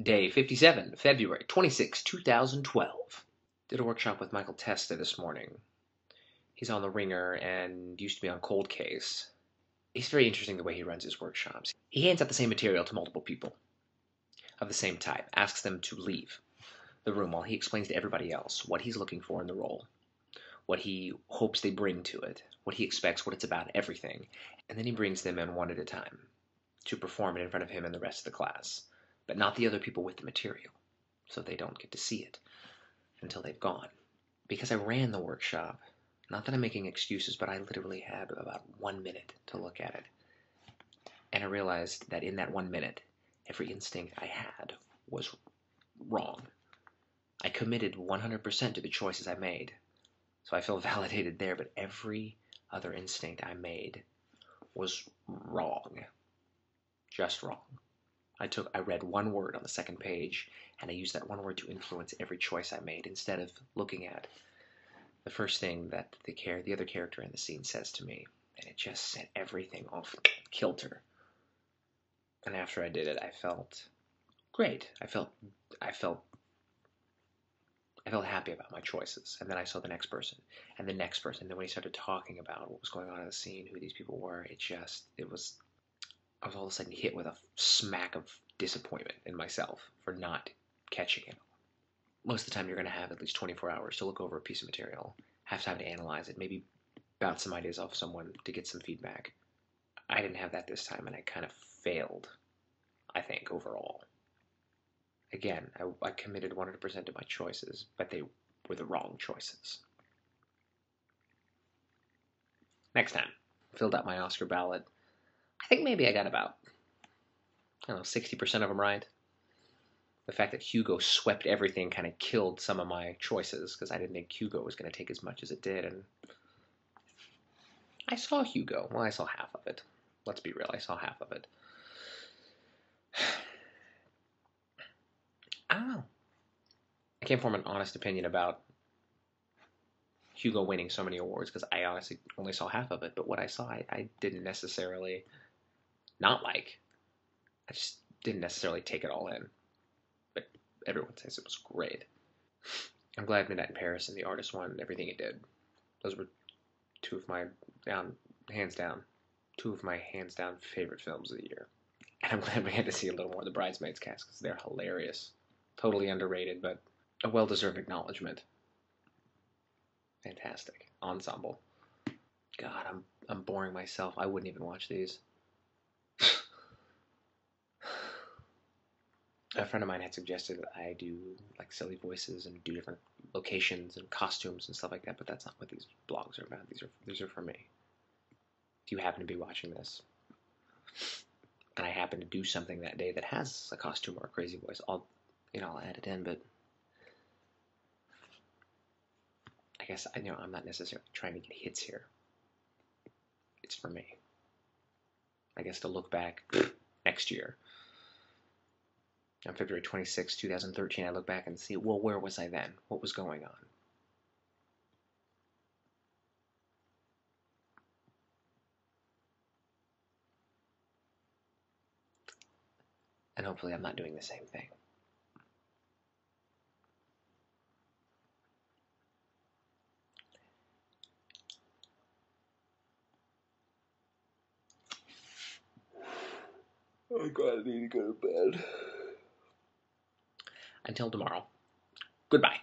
Day 57, February 26, 2012. Did a workshop with Michael Testa this morning. He's on The Ringer and used to be on Cold Case. It's very interesting the way he runs his workshops. He hands out the same material to multiple people of the same type, asks them to leave the room while he explains to everybody else what he's looking for in the role, what he hopes they bring to it, what he expects, what it's about, everything. And then he brings them in one at a time to perform it in front of him and the rest of the class, but not the other people with the material, so they don't get to see it until they've gone. Because I ran the workshop, not that I'm making excuses, but I literally had about 1 minute to look at it. And I realized that in that 1 minute, every instinct I had was wrong. I committed 100% to the choices I made, so I feel validated there, but every other instinct I made was wrong. Just wrong. I read one word on the second page, and I used that one word to influence every choice I made instead of looking at the first thing that the other character in the scene says to me, and it just set everything off kilter. And after I did it, I felt great. I felt happy about my choices. And then I saw the next person, and the next person. And then when he started talking about what was going on in the scene, who these people were, I was all of a sudden hit with a smack of disappointment in myself for not catching it. Most of the time you're going to have at least 24 hours to look over a piece of material, have time to analyze it, maybe bounce some ideas off someone to get some feedback. I didn't have that this time, and I kind of failed, I think, overall. Again, I committed 100% to my choices, but they were the wrong choices. Next time, filled out my Oscar ballot. I think maybe I got about, 60% of them right. The fact that Hugo swept everything kind of killed some of my choices, because I didn't think Hugo was going to take as much as it did, and I saw Hugo. Well, I saw half of it. Let's be real, I saw half of it. I don't know. I can't form an honest opinion about Hugo winning so many awards, because I honestly only saw half of it, but what I saw, I didn't necessarily not like. I just didn't necessarily take it all in. But everyone says it was great. I'm glad Midnight in Paris and The Artist won everything it did. Those were two of my hands down favorite films of the year. And I'm glad we had to see a little more of the Bridesmaids cast, because they're hilarious. Totally underrated, but a well-deserved acknowledgement. Fantastic. Ensemble. God, I'm boring myself. I wouldn't even watch these. A friend of mine had suggested that I do like silly voices and do different locations and costumes and stuff like that, but that's not what these blogs are about. These are for me. If you happen to be watching this, and I happen to do something that day that has a costume or a crazy voice, I'll add it in, but I guess I'm not necessarily trying to get hits here. It's for me. I guess to look back next year, on February 26, 2013, I look back and see, well, where was I then? What was going on? And hopefully I'm not doing the same thing. Oh God, I need to go to bed. Until tomorrow, goodbye.